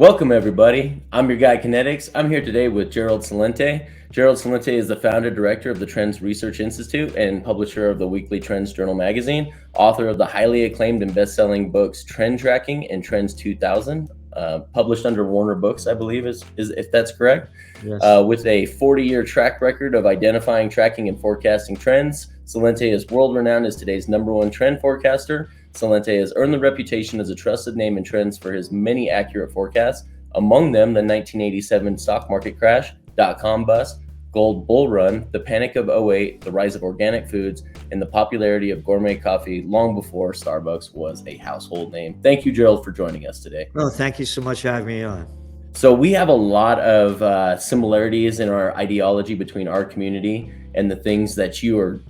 Welcome, everybody. I'm your guy, KNTX. I'm here today with Gerald Celente. Gerald Celente is the founder director of the Trends Research Institute and publisher of the weekly Trends Journal magazine, author of the highly acclaimed and best-selling books Trend Tracking and Trends 2000, published under Warner Books, I believe, is if that's correct. Yes. With a 40-year track record of identifying, tracking, and forecasting trends, Celente is world-renowned as today's #1 trend forecaster. Celente has earned the reputation as a trusted name in trends for his many accurate forecasts, among them the 1987 stock market crash, dot-com bust, gold bull run, the panic of '08, the rise of organic foods, and the popularity of gourmet coffee long before Starbucks was a household name. Thank you, Gerald, for joining us today. Oh, thank you so much for having me on. So we have a lot of similarities in our ideology between our community and the things that you are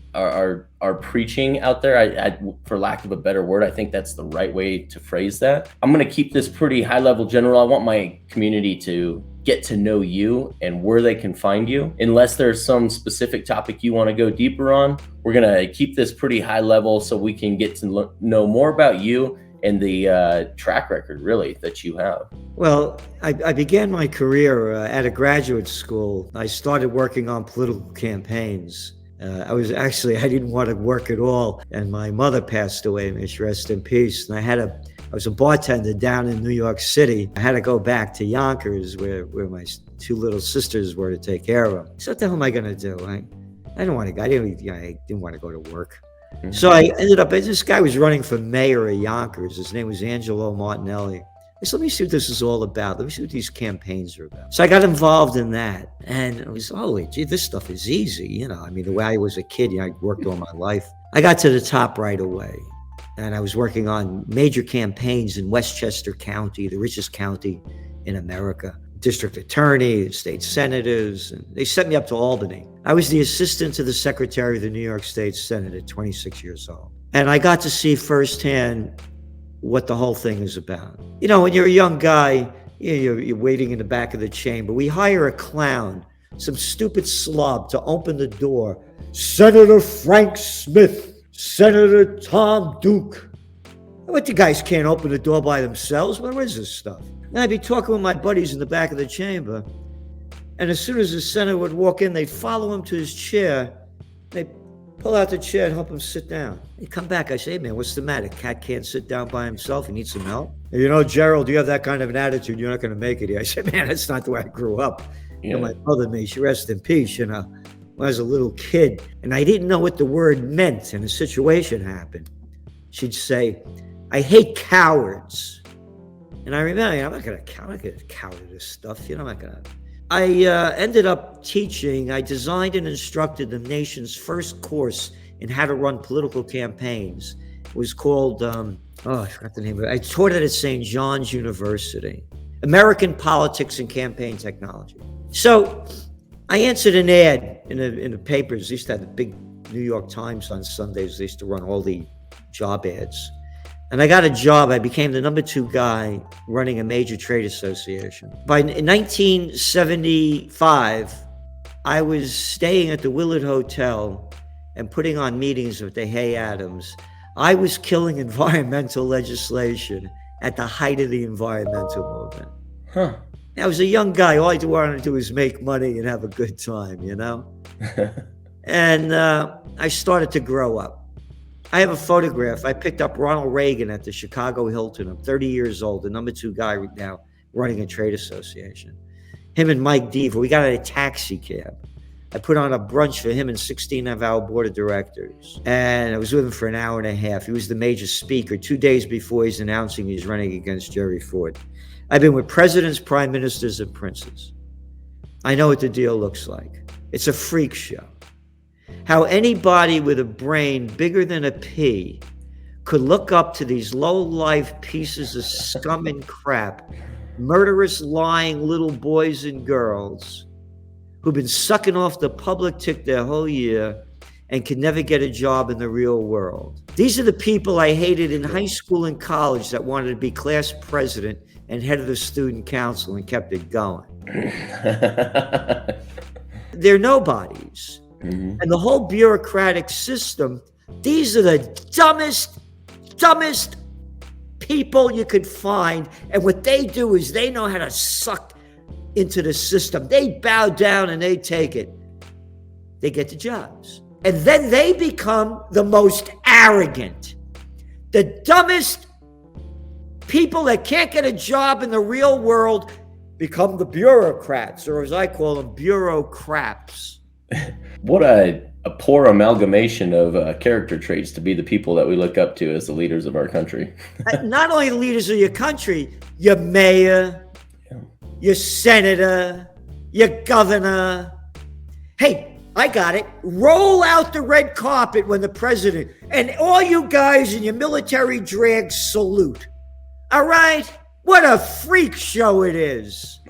preaching out there. I, for lack of a better word, I think that's the right way to phrase that. I'm going to keep this pretty high level general. I want my community to get to know you and where they can find you. Unless there's some specific topic you want to go deeper on, we're going to keep this pretty high level so we can get to know more about you and the track record, really, that you have. Well, I began my career at a graduate school. I started working on political campaigns. I didn't want to work at all. And my mother passed away, may she rest in peace. And I was a bartender down in New York City. I had to go back to Yonkers where my two little sisters were to take care of them. So what the hell am I going to do? I didn't want to go to work. So I ended up, this guy was running for mayor of Yonkers. His name was Angelo Martinelli. I said, let me see what this is all about. Let me see what these campaigns are about. So I got involved in that. And it was, holy gee, this stuff is easy. The way I was a kid, I worked all my life. I got to the top right away. And I was working on major campaigns in Westchester County, the richest county in America. District attorney, state senators, and they sent me up to Albany. I was the assistant to the secretary of the New York State Senate at 26 years old. And I got to see firsthand what the whole thing is about. When you're a young guy, you're waiting in the back of the chamber. We hire a clown, some stupid slob to open the door. Senator Frank Smith, Senator Tom Duke. What, the guys can't open the door by themselves? What is this stuff? And I'd be talking with my buddies in the back of the chamber. And as soon as the senator would walk in, they'd follow him to his chair. They'd pull out the chair and help him sit down. He'd come back. I say, hey, man, what's the matter? Cat can't sit down by himself. He needs some help. Gerald, you have that kind of an attitude. You're not going to make it here. I said, man, that's not the way I grew up. Yeah. My mother, may she rest in peace, when I was a little kid, and I didn't know what the word meant, and a situation happened. She'd say, I hate cowards. And I remember, I'm not going to cower this stuff. I'm not going to. I ended up teaching. I designed and instructed the nation's first course in how to run political campaigns. It was called, I forgot the name of it. I taught it at St. John's University, American Politics and Campaign Technology. So I answered an ad in the papers. They used to have the big New York Times on Sundays. They used to run all the job ads. And I got a job. I became the #2 guy running a major trade association. In 1975, I was staying at the Willard Hotel and putting on meetings with the Hay Adams. I was killing environmental legislation at the height of the environmental movement. Huh. I was a young guy. All I wanted to do was make money and have a good time, And I started to grow up. I have a photograph. I picked up Ronald Reagan at the Chicago Hilton. I'm 30 years old, the #2 guy right now running a trade association. Him and Mike Deaver, we got in a taxi cab. I put on a brunch for him and 16 of our board of directors. And I was with him for an hour and a half. He was the major speaker 2 days before he's announcing he's running against Jerry Ford. I've been with presidents, prime ministers, and princes. I know what the deal looks like. It's a freak show. How anybody with a brain bigger than a pea could look up to these low-life pieces of scum and crap, murderous, lying little boys and girls who've been sucking off the public tick their whole year and can never get a job in the real world. These are the people I hated in high school and college that wanted to be class president and head of the student council and kept it going. They're nobodies. Mm-hmm. And the whole bureaucratic system, these are the dumbest people you could find. And what they do is they know how to suck into the system. They bow down and they take it. They get the jobs. And then they become the most arrogant, the dumbest people that can't get a job in the real world become the bureaucrats, or as I call them, bureaucrats. What a poor amalgamation of character traits to be the people that we look up to as the leaders of our country. Not only the leaders of your country, your mayor, your senator, your governor. Hey, I got it. Roll out the red carpet when the president and all you guys in your military drag salute. All right? What a freak show it is.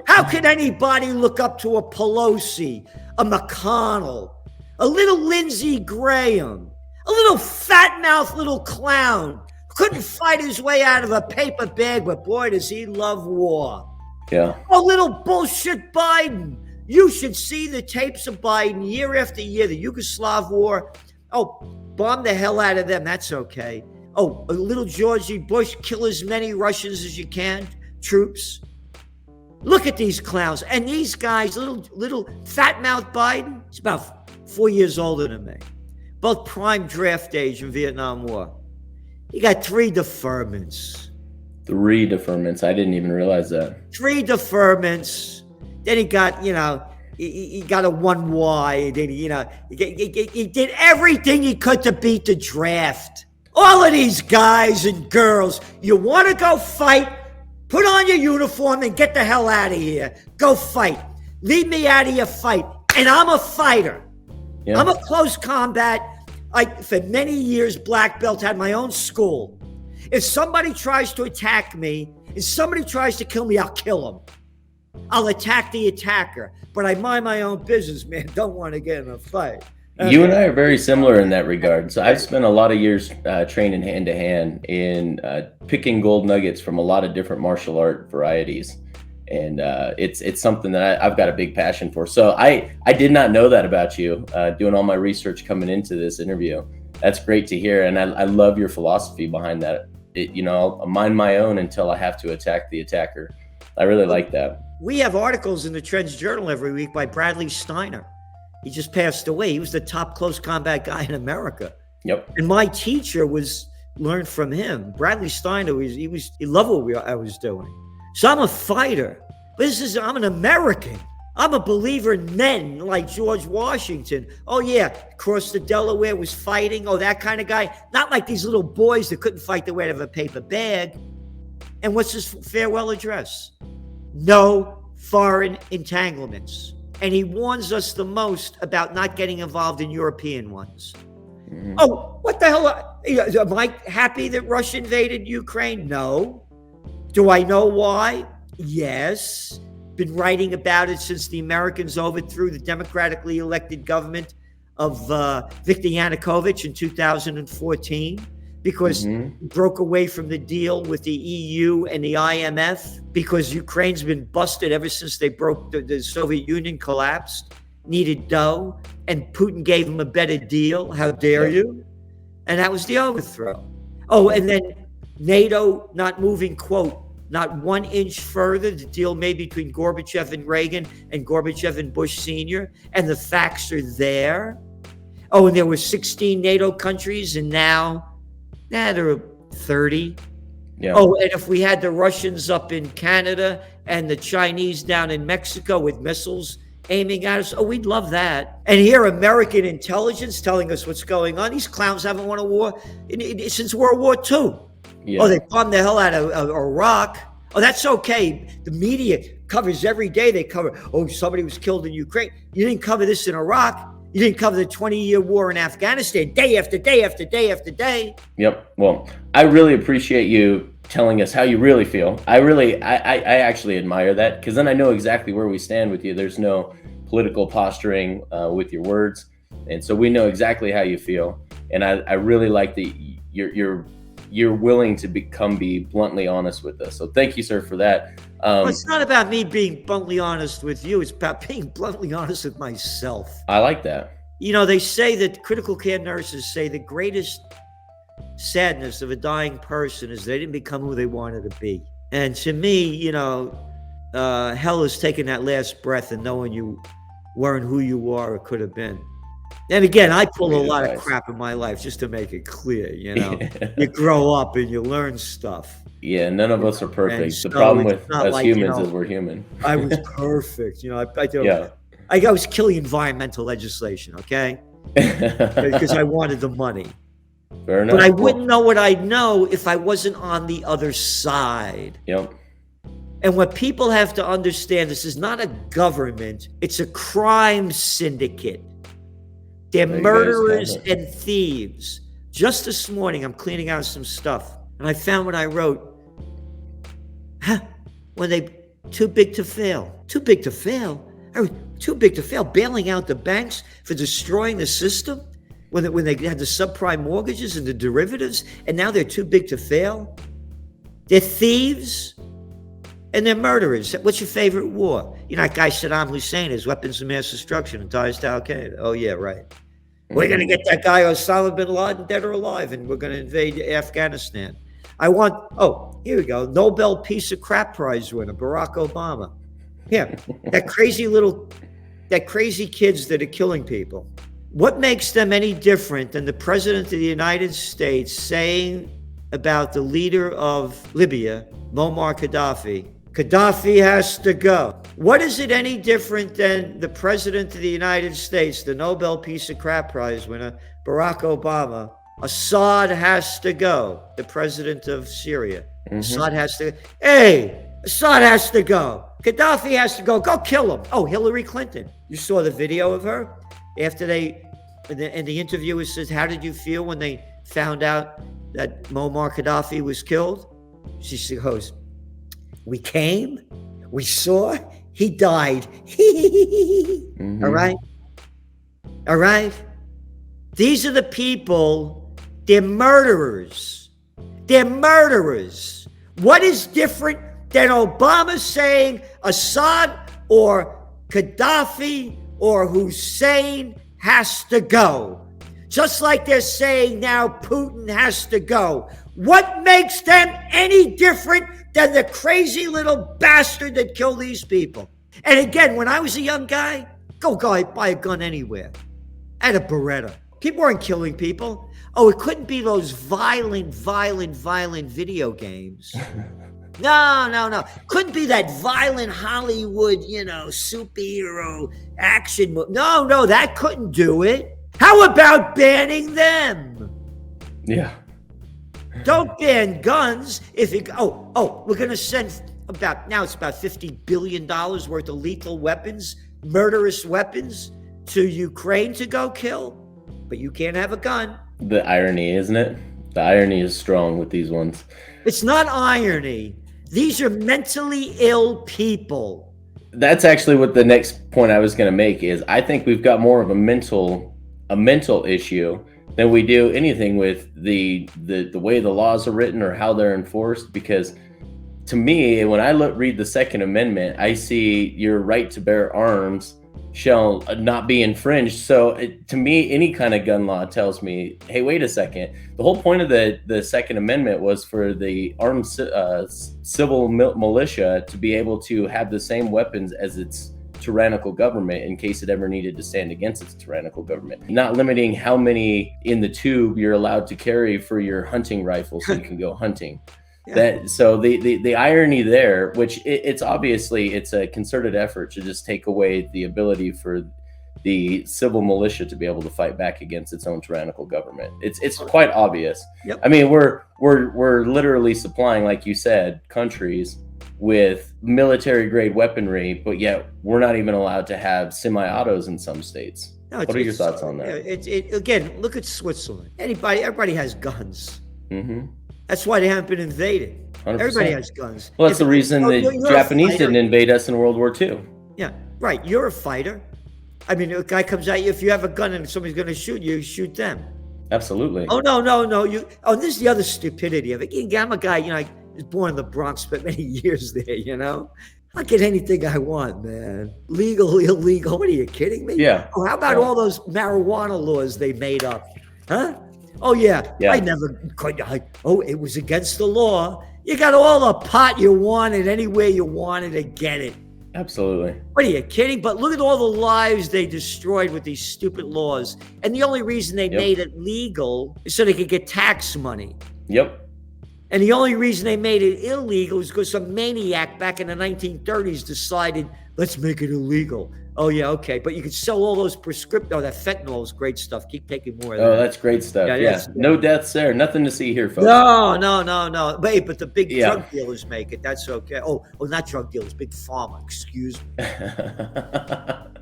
How can anybody look up to a Pelosi, a McConnell, a little Lindsey Graham, a little fat-mouthed little clown, couldn't fight his way out of a paper bag, but boy, does he love war. Yeah. Oh, little bullshit Biden. You should see the tapes of Biden year after year, the Yugoslav war. Oh, bomb the hell out of them. That's okay. Oh, a little Georgie Bush, kill as many Russians as you can, troops. Look at these clowns. And these guys, little fat-mouthed Biden, he's about 4 years older than me. Both prime draft age in Vietnam War. He got 3 deferments. 3 deferments. I didn't even realize that. 3 deferments. Then he got, he got a 1Y. Then, he did everything he could to beat the draft. All of these guys and girls, you want to go fight? Put on your uniform and get the hell out of here. Go fight. Leave me out of your fight. And I'm a fighter. Yeah. I'm a close combat. For many years, black belt, had my own school. If somebody tries to attack me, if somebody tries to kill me, I'll kill them. I'll attack the attacker. But I mind my own business, man. Don't want to get in a fight. You and I are very similar in that regard. So I've spent a lot of years training hand-to-hand in picking gold nuggets from a lot of different martial art varieties. And it's something that I've got a big passion for. So I did not know that about you, doing all my research coming into this interview. That's great to hear. And I love your philosophy behind that. I'll mind my own until I have to attack the attacker. I really like that. We have articles in the Trends Journal every week by Bradley Steiner. He just passed away. He was the top close combat guy in America. Yep. And my teacher learned from him. Bradley Steiner, he loved what I was doing. So I'm a fighter. But I'm an American. I'm a believer in men like George Washington. Oh yeah, crossed the Delaware, was fighting. Oh, that kind of guy. Not like these little boys that couldn't fight their way out of a paper bag. And what's his farewell address? No foreign entanglements. And he warns us the most about not getting involved in European ones. Mm-hmm. Oh, what the hell? Am I happy that Russia invaded Ukraine? No. Do I know why? Yes. Been writing about it since the Americans overthrew the democratically elected government of Viktor Yanukovych in 2014. Because broke away from the deal with the EU and the IMF, because Ukraine's been busted ever since they broke the Soviet Union collapsed, needed dough, and Putin gave them a better deal. How dare you? And that was the overthrow. Oh, and then NATO not moving, quote, not 1 inch further, the deal made between Gorbachev and Reagan and Gorbachev and Bush Sr., and the facts are there. Oh, and there were 16 NATO countries, and now there are 30. Yeah. Oh, and if we had the Russians up in Canada and the Chinese down in Mexico with missiles aiming at us, we'd love that. And here, American intelligence telling us what's going on. These clowns haven't won a war since World War II. Yeah. Oh, they bombed the hell out of Iraq. Oh, that's okay. The media covers every day. They cover, somebody was killed in Ukraine. You didn't cover this in Iraq. You didn't cover the 20-year war in Afghanistan day after day after day after day. Yep. Well, I really appreciate you telling us how you really feel. I actually admire that, because then I know exactly where we stand with you. There's no political posturing with your words. And so we know exactly how you feel. And I really like that you're willing to be bluntly honest with us. So thank you, sir, for that. Well, it's not about me being bluntly honest with you. It's about being bluntly honest with myself. I like that. They say that critical care nurses say the greatest sadness of a dying person is they didn't become who they wanted to be. And to me, you know, hell is taking that last breath and knowing you weren't who you are or could have been. And again, I pull a lot of crap in my life, just to make it clear, you know. You grow up and you learn stuff. Yeah, none of us are perfect. The problem with us like, humans, you know, is we're human. I was perfect. You know, I was killing environmental legislation, okay? Because I wanted the money. Fair enough. But I wouldn't know what I'd know if I wasn't on the other side. Yep. And what people have to understand, this is not a government, it's a crime syndicate. They're murderers and thieves. Just this morning, I'm cleaning out some stuff, and I found what I wrote. When they too big to fail. Too big to fail? Too big to fail, bailing out the banks for destroying the system when they had the subprime mortgages and the derivatives, and now they're too big to fail? They're thieves and they're murderers. What's your favorite war? You know, that guy Saddam Hussein has weapons of mass destruction and ties to Al-Qaeda. Oh, yeah, right. We're going to get that guy Osama bin Laden dead or alive, and we're going to invade Afghanistan. Here we go. Nobel Peace of Crap Prize winner, Barack Obama. Yeah, that crazy kids that are killing people. What makes them any different than the president of the United States saying about the leader of Libya, Muammar Gaddafi, Gaddafi has to go? What is it any different than the president of the United States, the Nobel Peace of Crap Prize winner, Barack Obama, Assad has to go, the president of Syria. Assad has to, Assad has to go. Gaddafi has to go. Go kill him. Oh, Hillary Clinton. You saw the video of her after in the interview, it says, how did you feel when they found out that Muammar Gaddafi was killed? She goes, we came, we saw, he died. All right? All right? These are the people, they're murderers. They're murderers. What is different than Obama saying Assad or Gaddafi or Hussein has to go? Just like they're saying now Putin has to go. What makes them any different than the crazy little bastard that killed these people? And again, when I was a young guy, go buy a gun anywhere. I had a Beretta. People weren't killing people. Oh, it couldn't be those violent video games. No. Couldn't be that violent Hollywood, superhero action movie. No, that couldn't do it. How about banning them? Yeah. Don't ban guns if it, we're going to send it's about $50 billion worth of lethal weapons, murderous weapons to Ukraine to go kill, but you can't have a gun. The irony, isn't it? The irony is strong with these ones. It's not irony. These are mentally ill people. That's actually what the next point I was going to make is I think we've got more of a mental issue than we do anything with the way the laws are written or how they're enforced. Because to me, when I read the Second Amendment, I see your right to bear arms shall not be infringed. So to me, any kind of gun law tells me, hey, wait a second. The whole point of the Second Amendment was for the armed civil militia to be able to have the same weapons as its tyrannical government in case it ever needed to stand against its tyrannical government. Not limiting how many in the tube you're allowed to carry for your hunting rifle so you can go hunting. Yeah. So the irony there, which it's obviously it's a concerted effort to just take away the ability for the civil militia to be able to fight back against its own tyrannical government. It's quite obvious. Yep. I mean, we're literally supplying, like you said, countries with military grade wepery, but yet we're not even allowed to have semi-autos in some states. No, what are your thoughts on that? Again, look at Switzerland. Everybody has guns. Mm-hmm. That's why they haven't been invaded. 100%. Everybody has guns. Well, that's the reason the Japanese didn't invade us in World War II. Yeah, right. You're a fighter. I mean, a guy comes at you. If you have a gun and somebody's going to shoot you, shoot them. Absolutely. Oh, no. This is the other stupidity of it. I'm a guy, I was born in the Bronx, spent many years there, I'll get anything I want, man. Legal, illegal. What are you kidding me? Yeah. Oh, how about all those marijuana laws they made up? Huh? Oh yeah, Yeah, I never could. It was against the law. You got all the pot you wanted, anywhere you wanted to get it. absolutely. What are you kidding? But look at all the lives they destroyed with these stupid laws. And the only reason they made it legal is so they could get tax money. Yep. And the only reason they made it illegal is because some maniac back in the 1930s decided, let's make it illegal. Oh, yeah, okay. But you could sell all those Oh, that fentanyl is great stuff. Keep taking more of that. Oh, that's great stuff. Yeah. No deaths there. Nothing to see here, folks. No. But the big drug dealers make it. That's okay. Oh, not drug dealers, big pharma. Excuse me.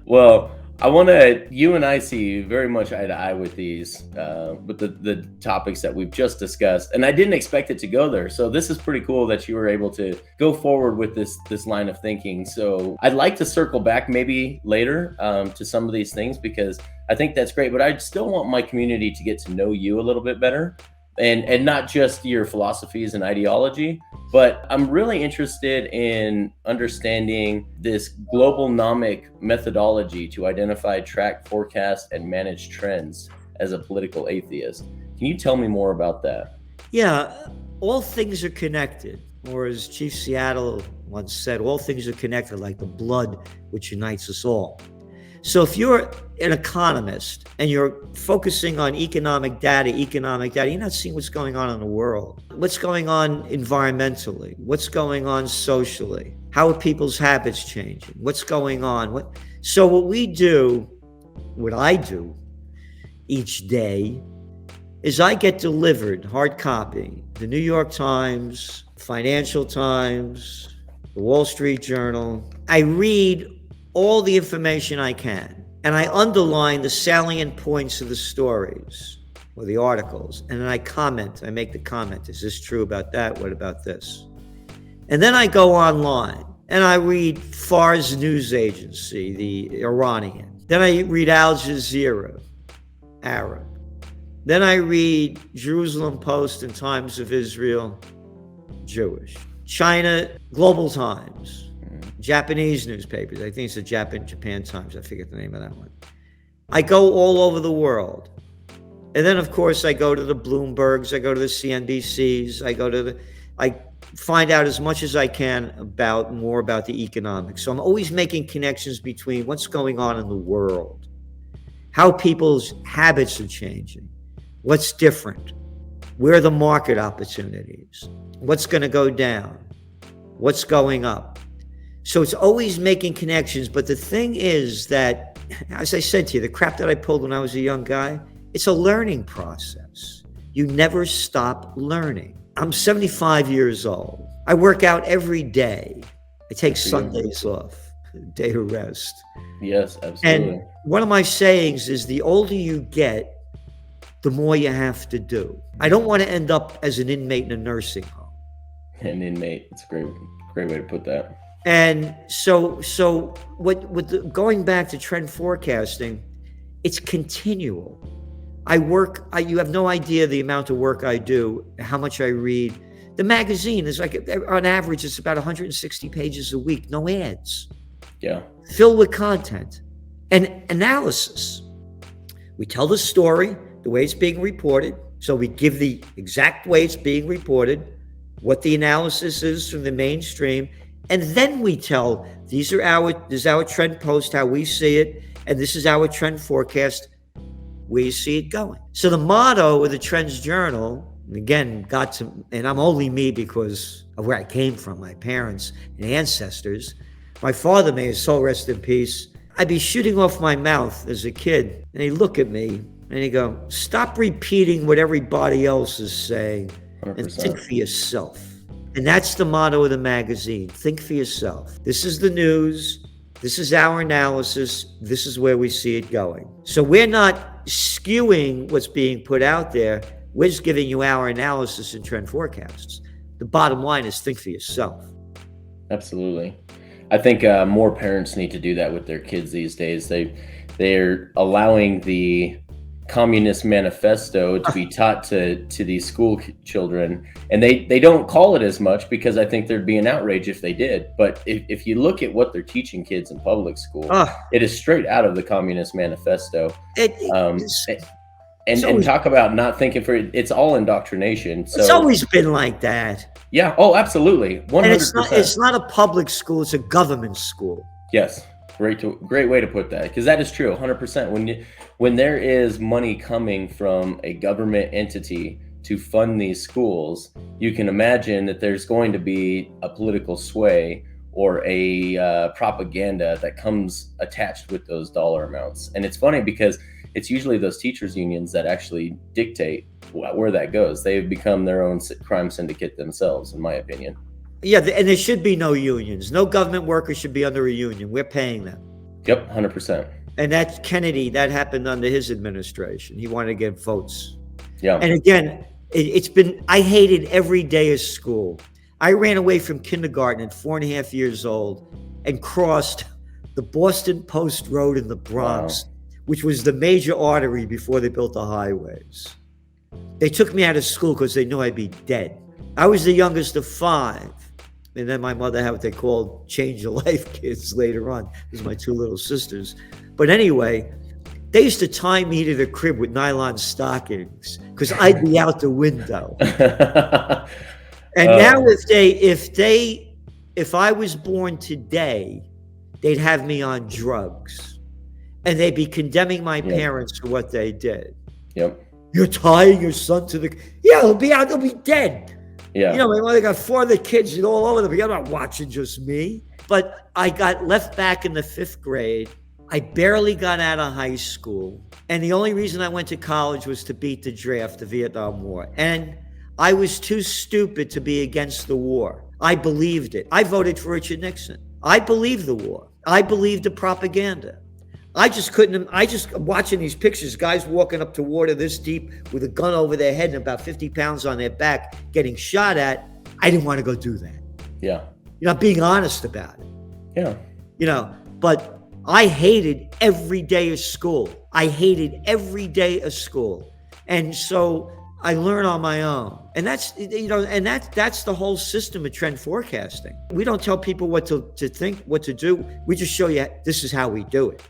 Well, you and I see very much eye to eye with these, with the topics that we've just discussed. And I didn't expect it to go there. So this is pretty cool that you were able to go forward with this line of thinking. So I'd like to circle back maybe later to some of these things, because I think that's great. But I still want my community to get to know you a little bit better, and not just your philosophies and ideology. But I'm really interested in understanding this globalnomic methodology to identify, track, forecast, and manage trends as a political atheist. Can you tell me more about that? Yeah, all things are connected. Or as Chief Seattle once said, all things are connected like the blood which unites us all. So if you're an economist and you're focusing on economic data, you're not seeing what's going on in the world. What's going on environmentally? What's going on socially? How are people's habits changing? What's going on? So what I do each day is I get delivered hard copy, the New York Times, Financial Times, the Wall Street Journal. I read all the information I can, and I underline the salient points of the stories or the articles, and then I make the comment, is this true about that? What about this? And then I go online and I read Fars News Agency, the Iranian. Then I read Al Jazeera, Arab. Then I read Jerusalem Post and Times of Israel, Jewish. China, Global Times. Japanese newspapers. I think it's the Japan Times. I forget the name of that one. I go all over the world. And then, of course, I go to the Bloombergs. I go to the CNBCs. I find out as much as I can more about the economics. So I'm always making connections between what's going on in the world, how people's habits are changing, what's different, where are the market opportunities, what's going to go down, what's going up. So it's always making connections. But the thing is that, as I said to you, the crap that I pulled when I was a young guy, it's a learning process. You never stop learning. I'm 75 years old. I work out every day. I take Sundays off, day of rest. Yes, absolutely. And one of my sayings is, the older you get, the more you have to do. I don't want to end up as an inmate in a nursing home. An inmate, it's a great way to put that. And so going back to trend forecasting, it's continual. You have no idea the amount of work I do, how much I read. The magazine is on average, it's about 160 pages a week, no ads. Yeah. Filled with content and analysis. We tell the story, the way it's being reported. So we give the exact way it's being reported, what the analysis is from the mainstream. And then we tell, this is our trend post, how we see it, and this is our trend forecast, where you see it going. So the motto of the Trends Journal, again, and I'm only me because of where I came from, my parents and ancestors. My father, may his soul rest in peace, I'd be shooting off my mouth as a kid, and he'd look at me and he'd go, stop repeating what everybody else is saying 100%. And think for yourself. And that's the motto of the magazine. Think for yourself. This is the news. This is our analysis. This is where we see it going. So we're not skewing what's being put out there. We're just giving you our analysis and trend forecasts. The bottom line is, think for yourself. Absolutely. I think more parents need to do that with their kids these days. They're allowing the Communist Manifesto to be taught to these school children, and they don't call it as much because I think there'd be an outrage if they did. But if you look at what they're teaching kids in public school, it is straight out of the Communist Manifesto. And talk about not thinking for it's all indoctrination. So it's always been like that. yeah. Oh, absolutely. 100%. And it's not a public school, it's a government school. Yes. Great way to put that, because that is true 100%. When there is money coming from a government entity to fund these schools, you can imagine that there's going to be a political sway or a propaganda that comes attached with those dollar amounts. And it's funny because it's usually those teachers unions that actually dictate where that goes. They've become their own crime syndicate themselves, in my opinion. Yeah, and there should be no unions. No government workers should be under a union. We're paying them. Yep, 100%. And that's Kennedy. That happened under his administration. He wanted to get votes. Yeah. And again, I hated every day of school. I ran away from kindergarten at 4.5 years old and crossed the Boston Post Road in the Bronx, which was the major artery before they built the highways. They took me out of school because they knew I'd be dead. I was the youngest of 5. And then my mother had what they called change your life kids later on. It was my 2 little sisters. But anyway, they used to tie me to the crib with nylon stockings because I'd be out the window. And now if I was born today, they'd have me on drugs. And they'd be condemning my parents for what they did. Yep. You're tying your son to the... Yeah, he'll be dead. Yeah. You know, my mother got 4 other kids all over them. I'm not watching just me. But I got left back in the 5th grade. I barely got out of high school. And the only reason I went to college was to beat the draft, the Vietnam War. And I was too stupid to be against the war. I believed it. I voted for Richard Nixon. I believed the war. I believed the propaganda. I just watching these pictures, guys walking up to water this deep with a gun over their head and about 50 pounds on their back getting shot at. I didn't want to go do that. Yeah. You know, being honest about it. Yeah. You know, but I hated every day of school. I hated every day of school. And so I learned on my own. And that's, you know, and that's the whole system of trend forecasting. We don't tell people what to think, what to do. We just show you this is how we do it.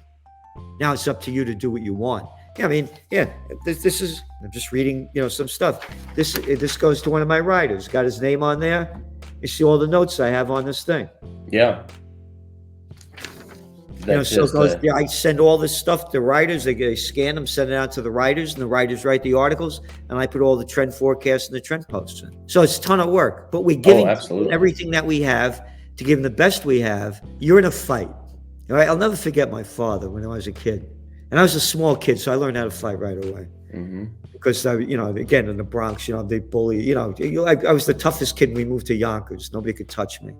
Now it's up to you to do what you want. Yeah, I mean, yeah, this is, I'm just reading, you know, some stuff. This goes to one of my writers, got his name on there. You see all the notes I have on this thing. Yeah. I send all this stuff to writers. They scan them, send it out to the writers, and the writers write the articles, and I put all the trend forecasts and the trend posts in. So it's a ton of work, but we're giving everything that we have to give them the best we have. You're in a fight. All right, I'll never forget my father when I was a kid. And I was a small kid, so I learned how to fight right away. Mm-hmm. Because, you know, again, in the Bronx, you know, they bully, you know, I was the toughest kid when we moved to Yonkers. Nobody could touch me.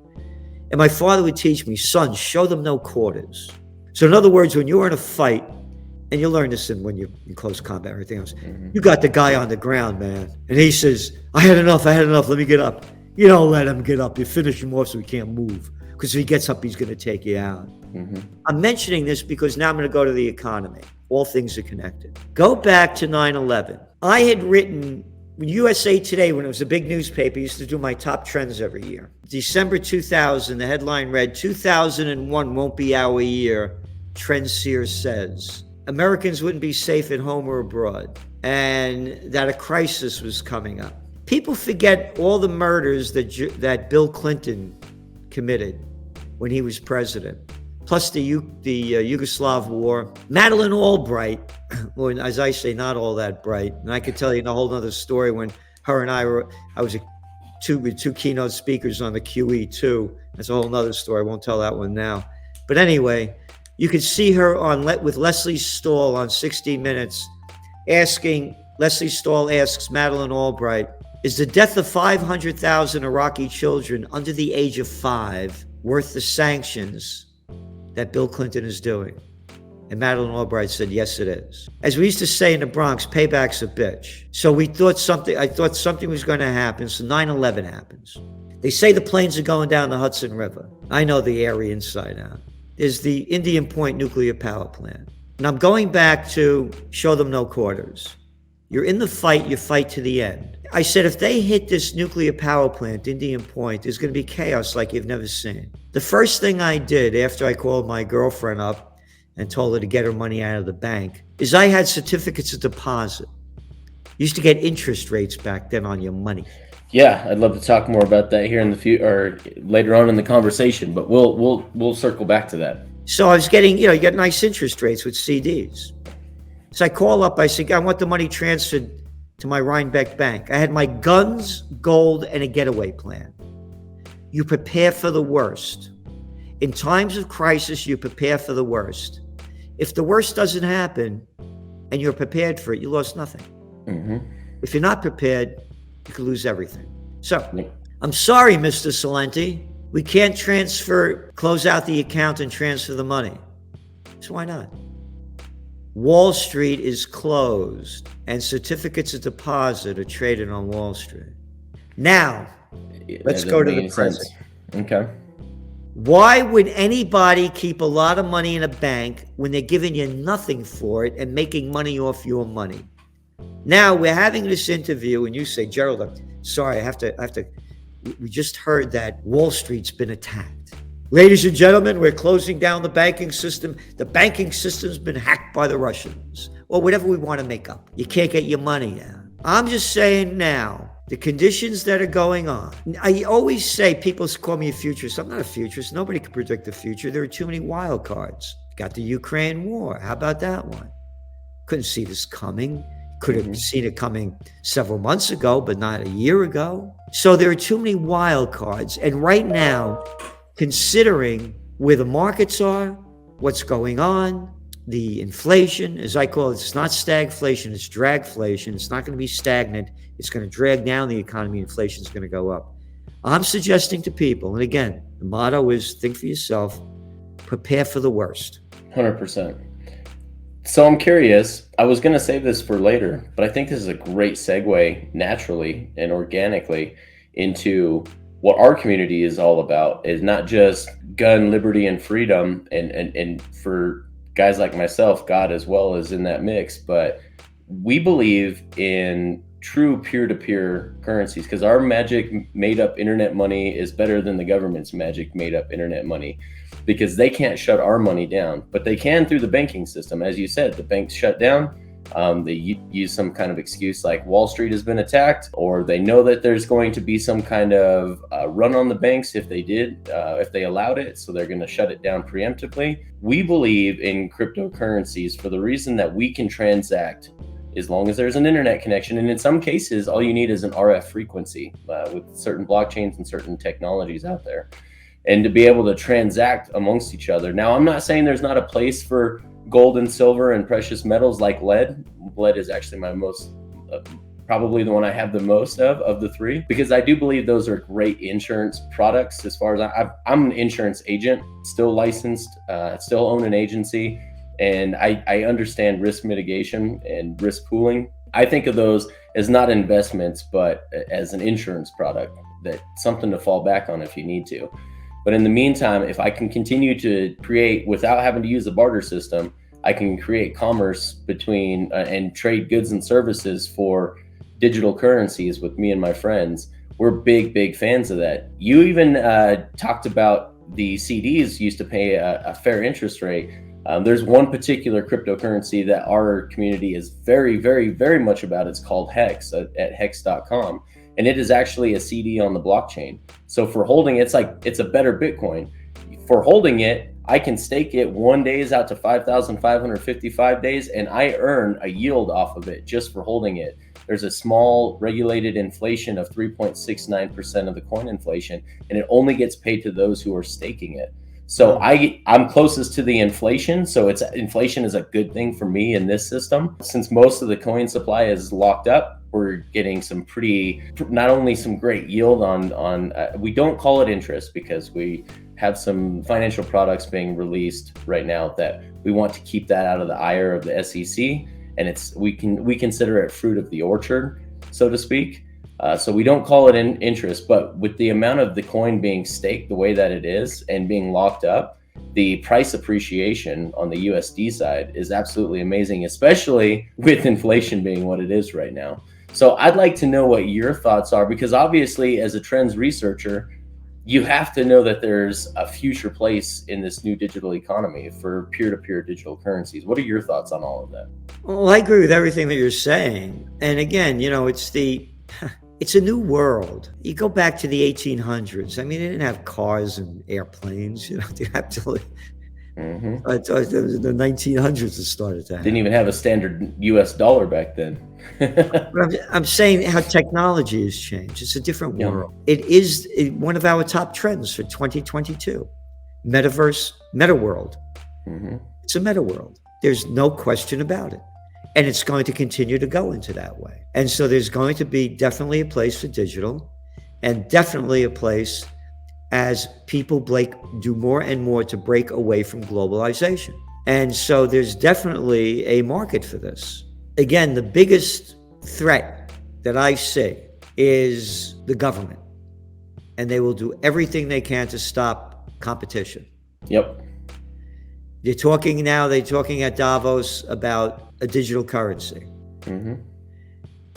And my father would teach me, son, show them no quarters. So in other words, when you're in a fight, and you learn this when you're in close combat, everything else, you got the guy on the ground, man. And he says, I had enough, let me get up. You don't let him get up. You finish him off so he can't move. Because if he gets up, he's going to take you out. Mm-hmm. I'm mentioning this because now I'm going to go to the economy. All things are connected. Go back to 9/11. I had written USA Today, when it was a big newspaper, used to do my top trends every year. December 2000, the headline read, 2001 won't be our year, Trendseer says. Americans wouldn't be safe at home or abroad, and that a crisis was coming up. People forget all the murders that Bill Clinton committed when he was president, plus the Yugoslav war. Madeleine Albright, well, as I say, not all that bright. And I could tell you a whole other story when her and I was two keynote speakers on the QE2. That's a whole nother story. I won't tell that one now. But anyway, you could see her with Leslie Stahl on 60 Minutes Leslie Stahl asks Madeleine Albright, is the death of 500,000 Iraqi children under the age of 5 worth the sanctions that Bill Clinton is doing? And Madeleine Albright said, yes, it is. As we used to say in the Bronx, payback's a bitch. So I thought something was going to happen. So 9/11 happens. They say the planes are going down the Hudson River. I know the area inside out. There's the Indian Point nuclear power plant. And I'm going back to show them no quarters. You're in the fight, you fight to the end. I said, if they hit this nuclear power plant, Indian Point, there's going to be chaos like you've never seen. The first thing I did after I called my girlfriend up and told her to get her money out of the bank is I had certificates of deposit. You used to get interest rates back then on your money. Yeah, I'd love to talk more about that here in the future or later on in the conversation, but we'll circle back to that. So I was getting, you get nice interest rates with CDs. So I call up, I say, I want the money transferred to my Rhinebeck bank. I had my guns, gold, and a getaway plan. You prepare for the worst. In times of crisis, you prepare for the worst. If the worst doesn't happen and you're prepared for it, you lost nothing. Mm-hmm. If you're not prepared, you could lose everything. So I'm sorry, Mr. Celente, we can't close out the account and transfer the money. So why not? Wall Street is closed and certificates of deposit are traded on Wall Street. Now, let's go to the present. Okay. Why would anybody keep a lot of money in a bank when they're giving you nothing for it and making money off your money? Now we're having this interview and you say, Gerald, I'm sorry, I have to, we just heard that Wall Street's been attacked. Ladies and gentlemen, we're closing down the banking system. The banking system's been hacked by the Russians, or whatever we want to make up. You can't get your money down. I'm just saying now, the conditions that are going on. I always say, people call me a futurist. I'm not a futurist. Nobody can predict the future. There are too many wild cards. Got the Ukraine war. How about that one? Couldn't see this coming. Could have seen it coming several months ago, but not a year ago. So there are too many wild cards. And right now, considering where the markets are, what's going on, the inflation, as I call it, it's not stagflation, it's dragflation. It's not going to be stagnant. It's going to drag down the economy. Inflation is going to go up. I'm suggesting to people, and again, the motto is think for yourself, prepare for the worst. 100%. So I'm curious, I was going to save this for later, but I think this is a great segue naturally and organically into what our community is all about. Is not just gun, liberty, and freedom, and for guys like myself, God as well is in that mix, but we believe in true peer-to-peer currencies because our magic made-up internet money is better than the government's magic made-up internet money because they can't shut our money down, but they can through the banking system. As you said, the banks shut down. They use some kind of excuse like Wall Street has been attacked, or they know that there's going to be some kind of run on the banks if they allowed it, so they're going to shut it down preemptively. We believe in cryptocurrencies for the reason that we can transact as long as there's an internet connection. And in some cases, all you need is an RF frequency with certain blockchains and certain technologies out there. And to be able to transact amongst each other. Now, I'm not saying there's not a place for gold and silver and precious metals like lead. Lead is actually my most, probably the one I have the most of the three, because I do believe those are great insurance products. As far as I'm an insurance agent, still licensed, still own an agency, and I understand risk mitigation and risk pooling. I think of those as not investments, but as an insurance product, that something to fall back on if you need to. But in the meantime, if I can continue to create without having to use a barter system, I can create commerce between and trade goods and services for digital currencies with me and my friends. We're big fans of that. You even talked about the CDs used to pay a fair interest rate. There's one particular cryptocurrency that our community is very much about. It's called Hex at hex.com. And it is actually a CD on the blockchain. So for holding it's a better Bitcoin. For holding it, I can stake it 1 days out to 5,555 days, and I earn a yield off of it just for holding it. There's a small regulated inflation of 3.69% of the coin inflation, and it only gets paid to those who are staking it. So I'm closest to the inflation. So inflation is a good thing for me in this system. Since most of the coin supply is locked up, we're getting not only some great yield on we don't call it interest because we have some financial products being released right now that we want to keep that out of the ire of the SEC. And we consider it fruit of the orchard, so to speak. So we don't call it interest, but with the amount of the coin being staked the way that it is and being locked up, the price appreciation on the USD side is absolutely amazing, especially with inflation being what it is right now. So I'd like to know what your thoughts are, because obviously as a trends researcher, you have to know that there's a future place in this new digital economy for peer-to-peer digital currencies. What are your thoughts on all of that? Well, I agree with everything that you're saying. And again, it's a new world. You go back to the 1800s. I mean, they didn't have cars and airplanes. They have to. The 1900s it started to happen. Didn't even have a standard U.S. dollar back then. But I'm saying how technology has changed. It's a different world. It is one of our top trends for 2022. Metaverse, meta world. It's a meta world. There's no question about it. And it's going to continue to go into that way. And so there's going to be definitely a place for digital, and definitely a place as people do more and more to break away from globalization. And so there's definitely a market for this. Again, the biggest threat that I see is the government. And they will do everything they can to stop competition. Yep. They're talking at Davos about a digital currency.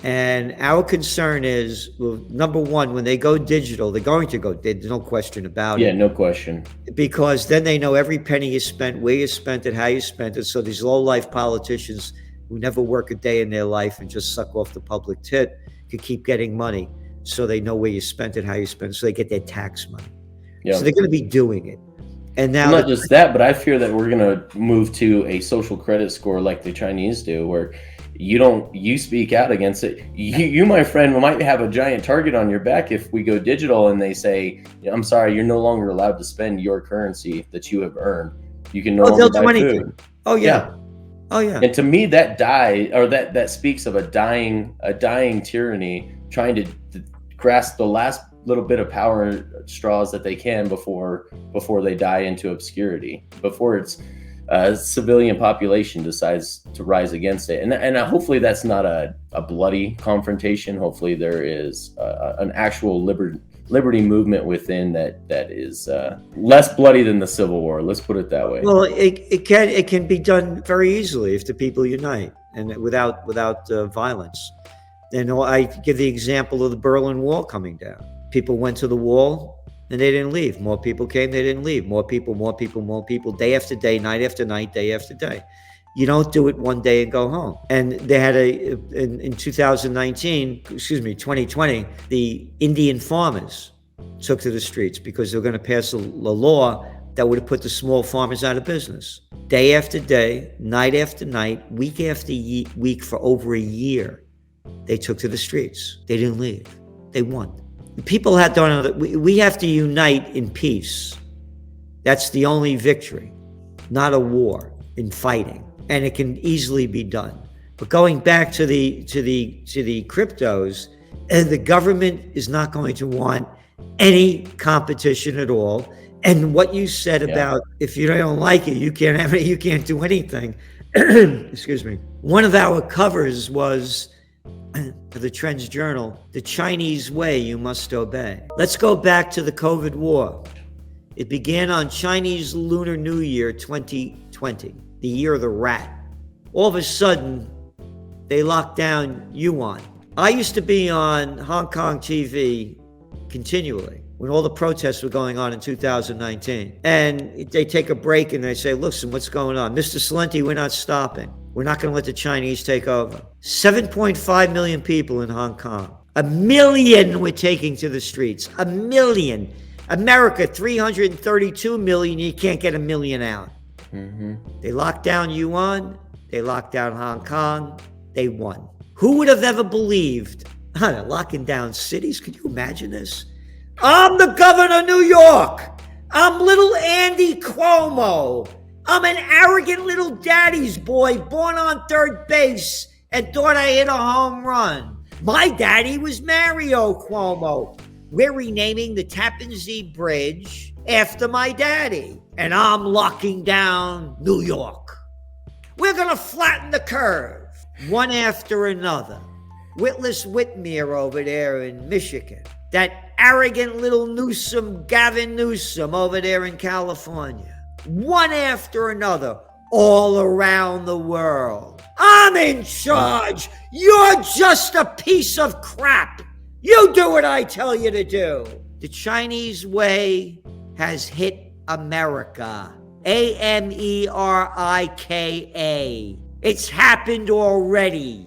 And our concern is, well, number one, when they go digital, they're going to go, there's no question about it. Yeah, no question. Because then they know every penny you spent, where you spent it, how you spent it. So these low-life politicians who never work a day in their life and just suck off the public tit could keep getting money. So they know where you spent it, how you spent it, so they get their tax money. Yeah. So they're going to be doing it. And now, not just that, but I fear that we're going to move to a social credit score like the Chinese do, where you speak out against it. You, my friend, might have a giant target on your back if we go digital and they say, I'm sorry, you're no longer allowed to spend your currency that you have earned. You can no longer buy food. Oh yeah. Oh yeah. And to me, that speaks of a dying tyranny trying to grasp the last little bit of power straws that they can before they die into obscurity, before it's civilian population decides to rise against it. And hopefully that's not a bloody confrontation. Hopefully there is an actual liberty movement within that is less bloody than the Civil War. Let's put it that way. Well, it can be done very easily if the people unite and without violence. And I give the example of the Berlin Wall coming down. People went to the wall and they didn't leave. More people came, they didn't leave. More people, day after day, night after night, day after day. You don't do it one day and go home. And they had in 2020, the Indian farmers took to the streets because they were going to pass a law that would have put the small farmers out of business. Day after day, night after night, week after week for over a year, they took to the streets. They didn't leave. They won. People have to know that we have to unite in peace. That's the only victory, not a war in fighting. And it can easily be done. But going back to the cryptos, the government is not going to want any competition at all. And what you said about if you don't like it, you can't do anything. Excuse me. One of our covers was for the Trends Journal, the Chinese way you must obey. Let's go back to the COVID war. It began on Chinese Lunar New Year 2020, the year of the rat. All of a sudden, they locked down Yuan. I used to be on Hong Kong TV continually when all the protests were going on in 2019. And they take a break and they say, listen, what's going on? Mr. Celente, we're not stopping. We're not going to let the Chinese take over. 7.5 million people in Hong Kong. 1 million were taking to the streets. 1 million. America, 332 million. You can't get 1 million out. They locked down Yuan. They locked down Hong Kong. They won. Who would have ever believed? They're locking down cities. Could you imagine this? I'm the governor of New York. I'm little Andy Cuomo. I'm an arrogant little daddy's boy born on third base and thought I hit a home run. My daddy was Mario Cuomo. We're renaming the Tappan Zee Bridge after my daddy. And I'm locking down New York. We're going to flatten the curve one after another. Witless Whitmer over there in Michigan. That arrogant little Newsom, Gavin Newsom over there in California. One after another, all around the world. I'm in charge. You're just a piece of crap. You do what I tell you to do. The Chinese way has hit America. Amerika. It's happened already.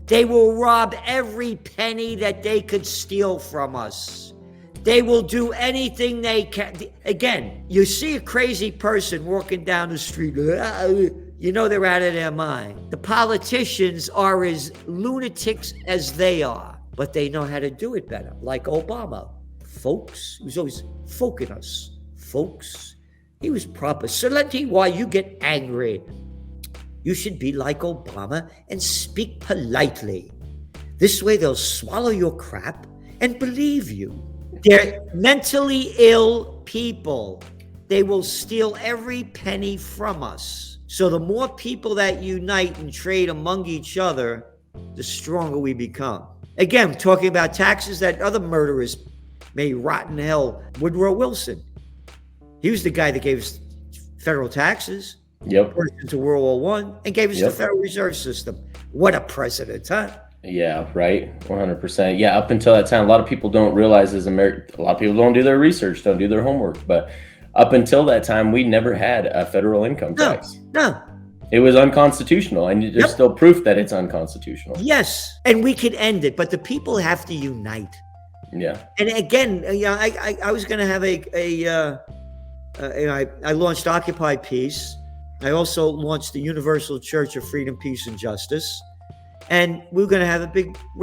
They will rob every penny that they could steal from us. They will do anything they can. Again, you see a crazy person walking down the street, you know they're out of their mind. The politicians are as lunatics as they are, but they know how to do it better, like Obama. Folks, he was always folking us. Folks, he was proper. Celente, why you get angry? You should be like Obama and speak politely. This way they'll swallow your crap and believe you. They're mentally ill people. They will steal every penny from us. So the more people that unite and trade among each other, the stronger we become. Again, talking about taxes, that other murderers may rot in hell. Woodrow Wilson. He was the guy that gave us federal taxes. Yep. Into World War I and gave us the Federal Reserve System. What a president, huh? Yeah, right. 100%. Yeah, up until that time, a lot of people don't realize a lot of people don't do their research, don't do their homework. But up until that time, we never had a federal income tax. No. It was unconstitutional, and there's still proof that it's unconstitutional. Yes, and we could end it, but the people have to unite. Yeah. And again, I was going to have I launched Occupy Peace. I also launched the Universal Church of Freedom, Peace, and Justice. And we're going to have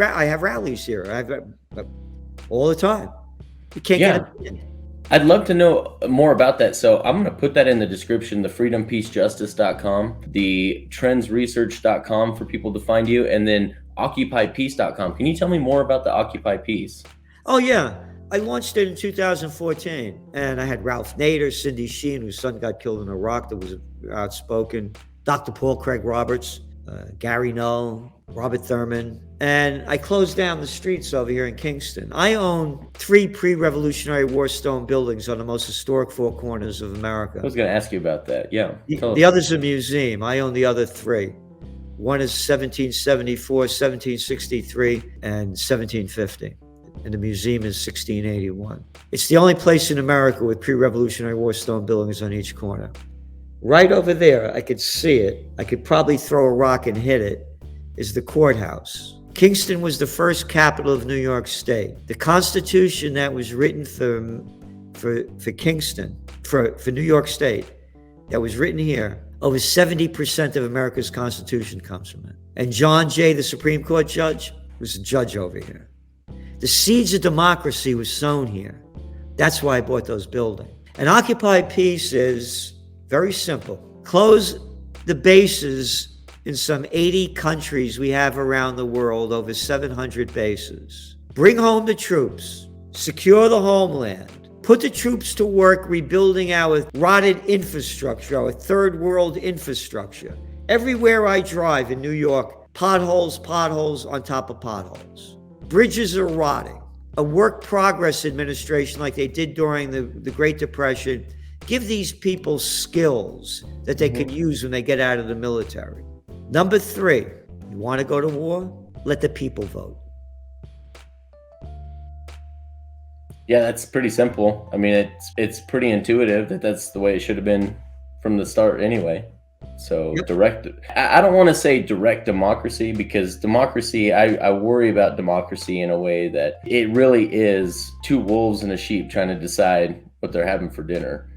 I have rallies here. I have all the time. You can't get it in. I'd love to know more about that. So I'm going to put that in the description, the freedompeacejustice.com, the trendsresearch.com for people to find you, and then occupypeace.com. Can you tell me more about the Occupy Peace? Oh, yeah. I launched it in 2014, and I had Ralph Nader, Cindy Sheehan, whose son got killed in Iraq, that was outspoken, Dr. Paul Craig Roberts, Gary Null, Robert Thurman, and I closed down the streets over here in Kingston. I own 3 pre-Revolutionary War stone buildings on the most historic 4 corners of America. I was going to ask you about that. Yeah. The other's a museum. I own the other 3. One is 1774, 1763, and 1750. And the museum is 1681. It's the only place in America with pre-Revolutionary War stone buildings on each corner. Right over there, I could see it. I could probably throw a rock and hit it, is the courthouse. Kingston was the first capital of New York State. The Constitution that was written for Kingston, for New York State, that was written here, over 70% of America's Constitution comes from it. And John Jay, the Supreme Court judge, was a judge over here. The seeds of democracy was sown here. That's why I bought those buildings. And Occupy Peace is very simple. Close the bases in some 80 countries we have around the world, over 700 bases. Bring home the troops. Secure the homeland. Put the troops to work rebuilding our rotted infrastructure, our third world infrastructure. Everywhere I drive in New York, potholes on top of potholes. Bridges are rotting. A work progress administration like they did during the Great Depression. Give these people skills that they could use when they get out of the military. Number 3, you want to go to war? Let the people vote. Yeah, that's pretty simple. I mean, it's pretty intuitive that's the way it should have been from the start anyway. So direct, I don't want to say direct democracy, because democracy, I worry about democracy in a way that it really is 2 wolves and a sheep trying to decide what they're having for dinner.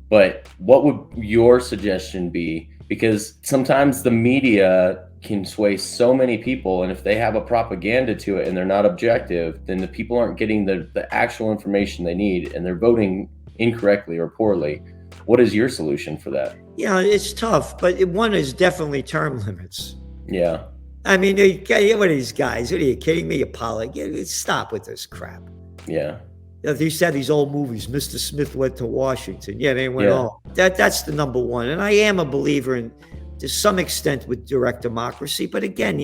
But what would your suggestion be? Because sometimes the media can sway so many people, and if they have a propaganda to it and they're not objective, then the people aren't getting the actual information they need, and they're voting incorrectly or poorly. What is your solution for that? Yeah, it's tough, but one is definitely term limits. Yeah. I mean, what are these guys? What are you kidding me? Stop with this crap. Yeah. You said these old movies, Mr. Smith went to Washington. Yeah, they went home. That's the number one. And I am a believer in, to some extent, with direct democracy. But again,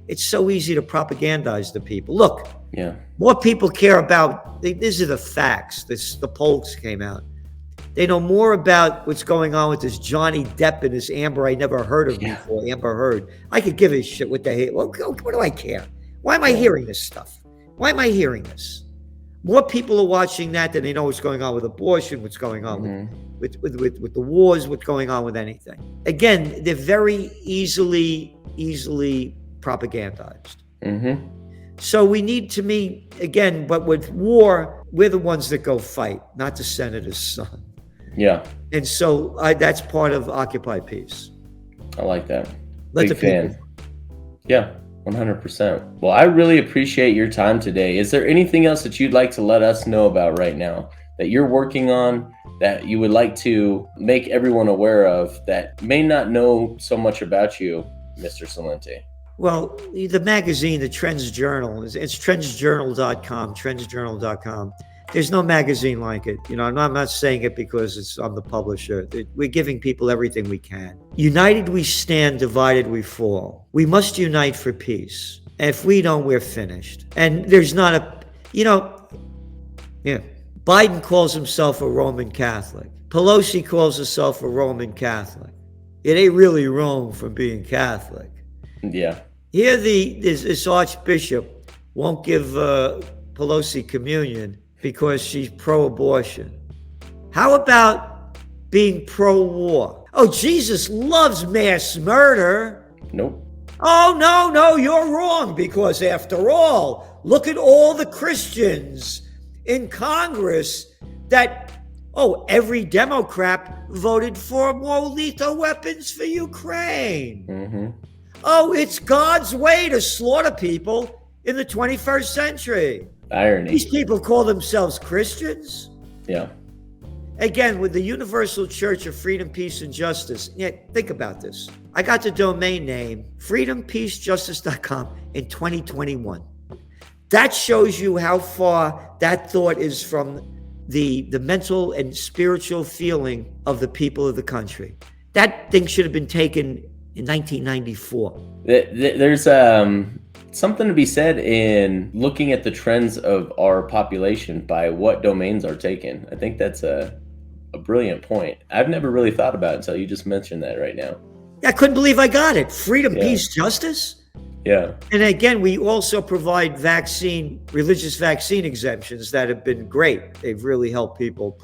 it's so easy to propagandize the people. Look, more people care about, these are the facts. The polls came out. They know more about what's going on with this Johnny Depp and this Amber I never heard of before, Amber Heard. I could give a shit what they hate. Well, what do I care? Why am I hearing this stuff? Why am I hearing this? More people are watching that than they know what's going on with abortion, what's going on with the wars, what's going on with anything. Again, they're very easily propagandized. So we need to meet again, but with war, we're the ones that go fight, not the senator's son. Yeah. And so that's part of Occupy Peace. I like that. Let Big the people. fan. Yeah, 100%. Well, I really appreciate your time today. Is there anything else that you'd like to let us know about right now that you're working on, that you would like to make everyone aware of that may not know so much about you, Mr. Celente? Well, the magazine, the Trends Journal, it's trendsjournal.com. There's no magazine like it. I'm not saying it because I'm the publisher. We're giving people everything we can. United we stand, divided we fall. We must unite for peace. And if we don't, we're finished. And there's not Biden calls himself a Roman Catholic. Pelosi calls herself a Roman Catholic. It ain't really Rome from being Catholic. Yeah. Here, this archbishop won't give Pelosi communion because she's pro-abortion. How about being pro-war? Oh, Jesus loves mass murder. Nope. Oh, no, you're wrong, because after all, look at all the Christians in Congress that, every Democrat voted for more lethal weapons for Ukraine. Oh, it's God's way to slaughter people in the 21st century. Irony. These people call themselves Christians. Yeah. Again, with the Universal Church of Freedom, Peace, and Justice. Yeah, think about this. I got the domain name freedompeacejustice.com in 2021. That shows you how far that thought is from the mental and spiritual feeling of the people of the country. That thing should have been taken in 1994. There's something to be said in looking at the trends of our population by what domains are taken. I think that's a brilliant point. I've never really thought about it until you just mentioned that right now. I couldn't believe I got it. Freedom, Peace, Justice? Yeah. And again, we also provide religious vaccine exemptions that have been great. They've really helped people.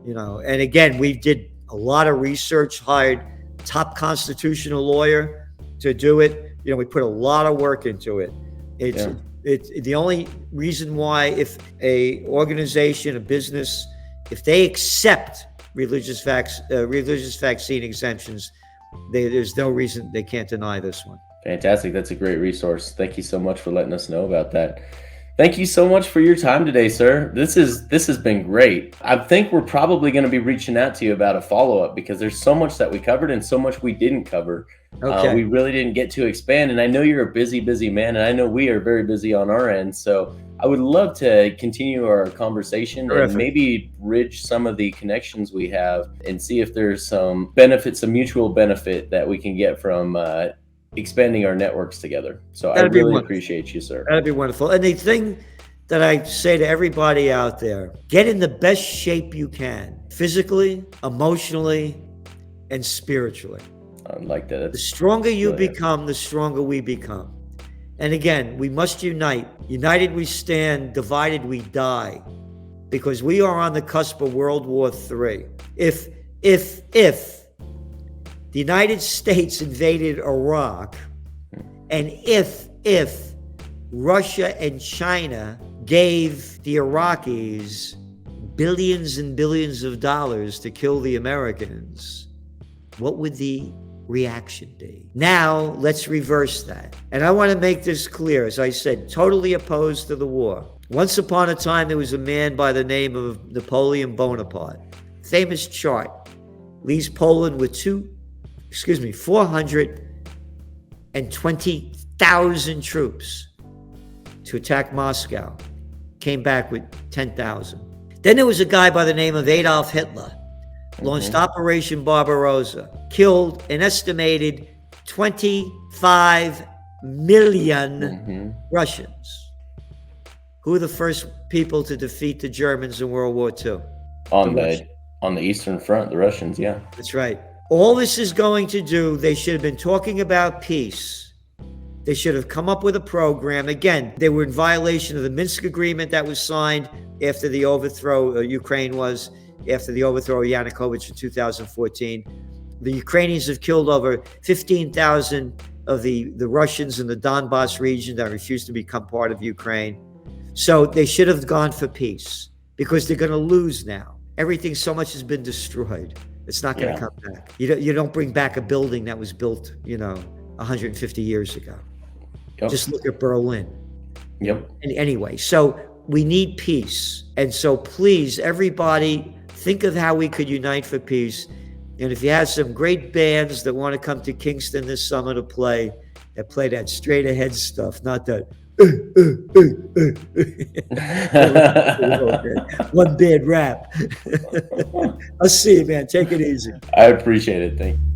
And again, we did a lot of research, hired top constitutional lawyer to do it. We put a lot of work into it. It's the only reason why, if a organization, a business, if they accept religious vaccine exemptions, there's no reason they can't deny this one. Fantastic. That's a great resource. Thank you so much for letting us know about that. Thank you so much for your time today, sir. This has been great. I think we're probably going to be reaching out to you about a follow-up because there's so much that we covered and so much we didn't cover. Okay. We really didn't get to expand. And I know you're a busy man, and I know we are very busy on our end. So I would love to continue our conversation. Terrific. And maybe bridge some of the connections we have and see if there's some benefits, some mutual benefit that we can get from expanding our networks together. So I really appreciate you, sir. That'd be wonderful. And the thing that I say to everybody out there, get in the best shape you can, physically, emotionally, and spiritually. I like that. The stronger you become, the stronger we become. And again, we must unite. United we stand, divided we die. Because we are on the cusp of World War III. If the United States invaded Iraq, and if Russia and China gave the Iraqis billions and billions of dollars to kill the Americans, what would the reaction be? Now, let's reverse that. And I want to make this clear. As I said, totally opposed to the war. Once upon a time, there was a man by the name of Napoleon Bonaparte. Famous chart. Leaves Poland with 420,000 troops to attack Moscow. Came back with 10,000. Then there was a guy by the name of Adolf Hitler. Launched Operation Barbarossa. Killed an estimated 25 million Russians. Who were the first people to defeat the Germans in World War II? On the Eastern Front, the Russians, yeah. That's right. All this is going to do, they should have been talking about peace. They should have come up with a program. Again, they were in violation of the Minsk agreement that was signed after the overthrow, Ukraine was, after the overthrow of Yanukovych in 2014. The Ukrainians have killed over 15,000 of the Russians in the Donbass region that refused to become part of Ukraine. So they should have gone for peace, because they're going to lose now. Everything, so much has been destroyed. It's not going to come back. You don't bring back a building that was built, 150 years ago. Yep. Just look at Berlin. Yep. And anyway, so we need peace. And so please, everybody, think of how we could unite for peace. And if you have some great bands that want to come to Kingston this summer to play, that play that straight ahead stuff, not that one bad rap. I'll see you, man. Take it easy. I appreciate it. Thank you.